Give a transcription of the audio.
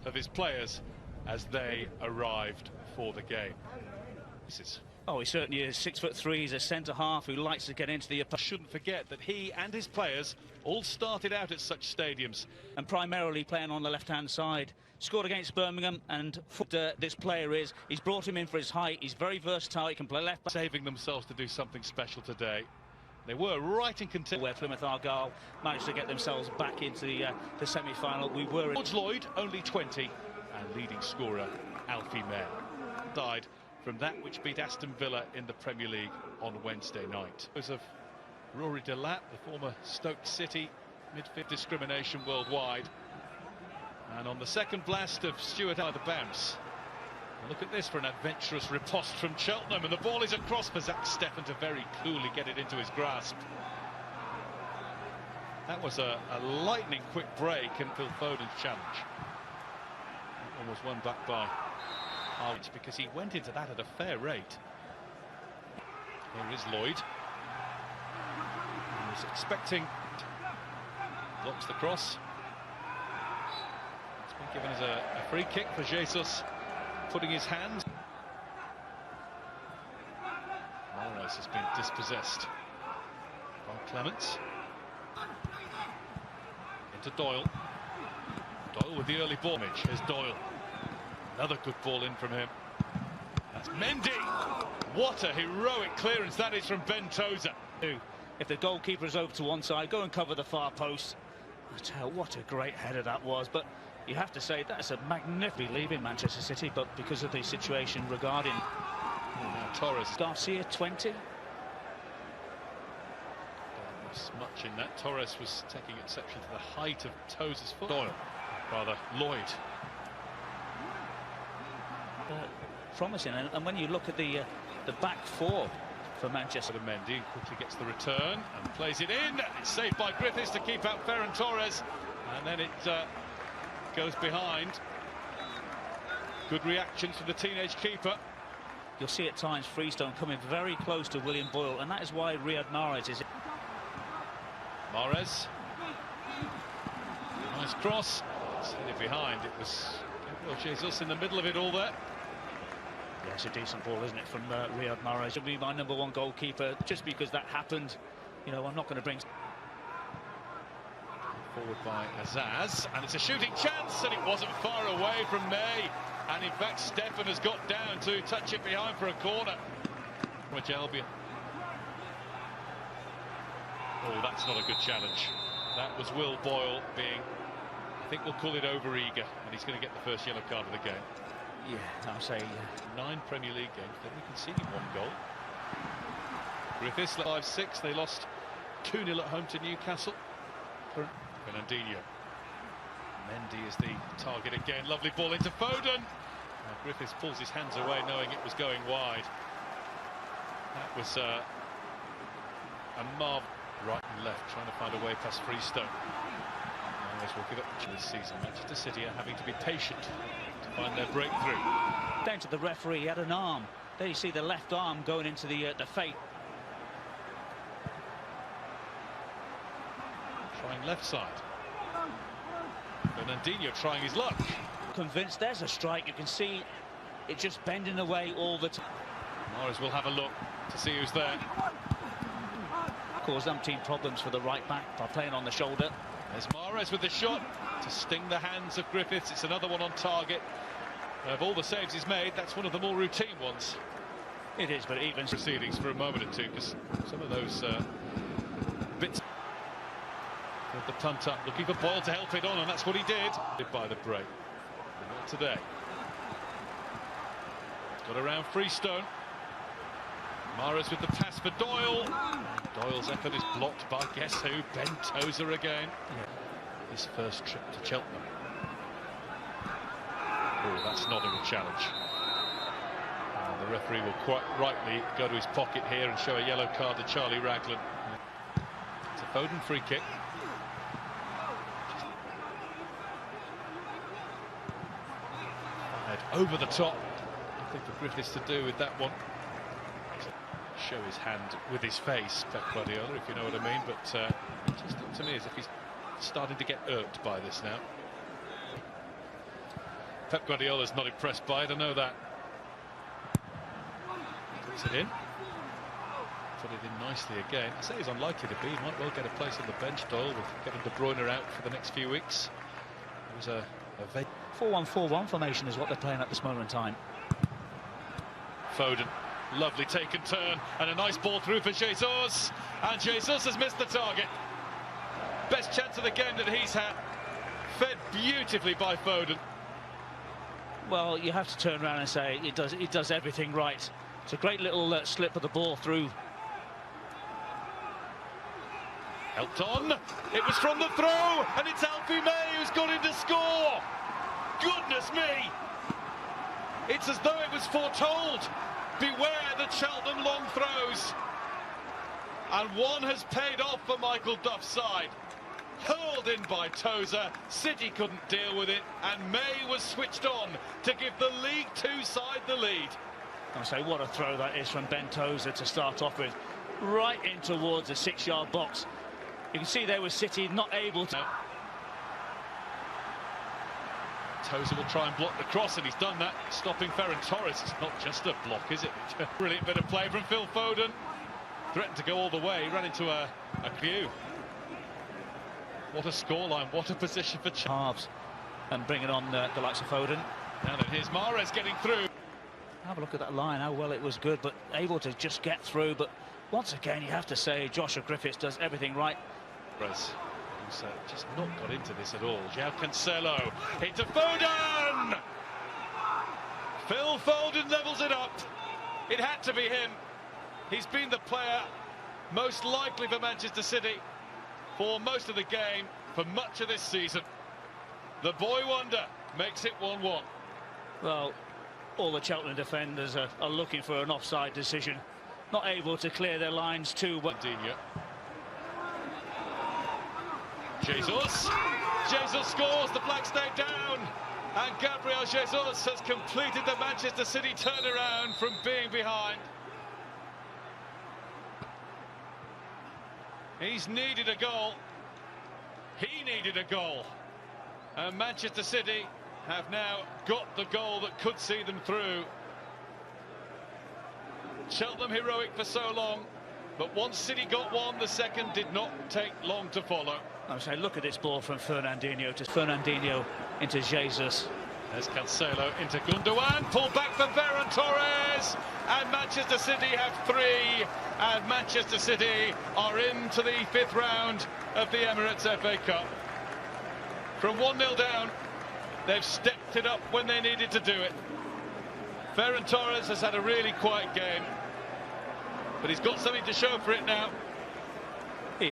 of his players as they arrived for the game. Oh, he certainly is. 6'3", he's a centre-half who likes to get into the... Shouldn't forget that he and his players all started out at such stadiums. And primarily playing on the left-hand side. Scored against Birmingham, and this player is, he's brought him in for his height. He's very versatile, he can play left back. Saving themselves to do something special today. They were right in contention. Where Plymouth Argyle managed to get themselves back into the semi-final. We were... George Lloyd, only 20, and leading scorer, Alfie May. Died from that which beat Aston Villa in the Premier League on Wednesday night. Because of Rory Delap, the former Stoke City midfield discrimination worldwide. And on the second blast of Stewart out of the bounce. Look at this for an adventurous riposte from Cheltenham, and the ball is across for Zach Steffen to very coolly get it into his grasp. That was a lightning quick break and Phil Foden's challenge. That one was won back by Hart because he went into that at a fair rate. Here is Lloyd. He was expecting, blocks the cross. It's been given as a free kick for Jesus. Putting his hands. Morris has been dispossessed by Clements. Into Doyle. Doyle with the early ball. Here's Doyle. Another good ball in from him. That's Mendy. What a heroic clearance that is from Ben Tozer. If the goalkeeper is over to one side, go and cover the far post. I tell you, what a great header that was. But you have to say that's a magnificent leaving Manchester City, but because of the situation regarding Torres. Garcia, 20. There was much in that. Torres was taking exception to the height of Tozer's foot. Doyle, rather Lloyd. Promising, and when you look at the back four for Manchester. Mendy quickly gets the return and plays it in. It's saved by Griffiths to keep out Ferran Torres, and then it goes behind. Good reaction to the teenage keeper. You'll see at times Freestone coming very close to William Boyle, and that is why Riyad Mahrez is... Mahrez. Nice cross. It's headed behind. It was Jesus in the middle of it all there. Yeah, it's a decent ball, isn't it, from Riyad Mahrez. He'll be my #1 goalkeeper just because that happened. You know, I'm not going to bring... Forward by Azaz, and it's a shooting chance, and it wasn't far away from May. And in fact, Steffen has got down to touch it behind for a corner. Which Albion. Oh, that's not a good challenge. That was Will Boyle being, I think we'll call it over-eager, and he's going to get the first yellow card of the game. Yeah, I'll say 9 Premier League games, then we conceded 1 goal. Griffiths 5-6, they lost 2-0 at home to Newcastle. Fernandinho. Mendy is the target again. Lovely ball into Foden. Griffiths pulls his hands away, knowing it was going wide. That was a marvel. Right and left, trying to find a way past Freestone. Otherwise, we'll give up this season. Manchester City are having to be patient to find their breakthrough. Down to the referee, he had an arm. There you see the left arm going into the fate. Trying left side. Fernandinho trying his luck. Convinced there's a strike. You can see it just bending away all the time. Morris will have a look to see who's there. Caused umpteen problems for the right back by playing on the shoulder. There's Mahrez with the shot to sting the hands of Griffiths. It's another one on target. Of all the saves he's made, that's one of the more routine ones. It is, but even proceedings for a moment or two, because some of those bits. With the punt up, looking for Boyle to help it on, and that's what he did. By the break. Not today. Got around Freestone. Mahrez with the pass for Doyle. Doyle's effort is blocked by guess who? Ben Tozer again. Yeah. His first trip to Cheltenham. Oh, that's not a good challenge. And the referee will quite rightly go to his pocket here and show a yellow card to Charlie Raglan. It's a Foden free kick. Over the top. Nothing for Griffiths to do with that one. Show his hand with his face, Pep Guardiola, if you know what I mean, but it just looked to me as if he's starting to get irked by this now. Pep Guardiola's not impressed by it, I know that. Puts it in. Put it in nicely again. I say he's unlikely to be. He might well get a place on the bench, Doyle, with Kevin De Bruyne out for the next few weeks. It was a 4-1-4-1 formation is what they're playing at this moment in time. Foden, lovely taken turn, and a nice ball through for Jesus. And Jesus has missed the target. Best chance of the game that he's had. Fed beautifully by Foden. Well, you have to turn around and say it does everything right. It's a great little slip of the ball through. Helped on. It was from the throw, and it's Alfie May who's got in to score. Goodness me! It's as though it was foretold. Beware the Cheltenham long throws. And one has paid off for Michael Duff's side. Hurled in by Tozer, City couldn't deal with it, and May was switched on to give the League Two side the lead. I say, what a throw that is from Ben Tozer to start off with, right in towards the 6-yard box. You can see there was City not able to. Tozer will try and block the cross, and he's done that, stopping Ferran Torres. It's not just a block, is it? Brilliant bit of play from Phil Foden. Threatened to go all the way, he ran into a queue. What a scoreline, what a position for halves, and bringing on the likes of Foden. And then here's Mahrez getting through. Have a look at that line, how well it was good, but able to just get through. But once again, you have to say Joshua Griffiths does everything right. Who's just not got into this at all. João Cancelo, hit to Foden! Phil Foden levels it up. It had to be him. He's been the player most likely for Manchester City for most of the game, for much of this season. The boy wonder makes it 1-1. Well, all the Cheltenham defenders are looking for an offside decision. Not able to clear their lines too well. Jesus scores, the Black stay down, and Gabriel Jesus has completed the Manchester City turnaround from being behind. He's needed a goal. He needed a goal. And Manchester City have now got the goal that could see them through. Cheltenham heroic for so long, but once City got one, the second did not take long to follow. I'm saying, look at this ball from Fernandinho into Jesus. There's Cancelo into Gundogan, pulled back for Ferran Torres, and Manchester City have 3, and Manchester City are into the 5th round of the Emirates FA Cup. From 1-0 down, they've stepped it up when they needed to do it. Ferran Torres has had a really quiet game, but he's got something to show for it now.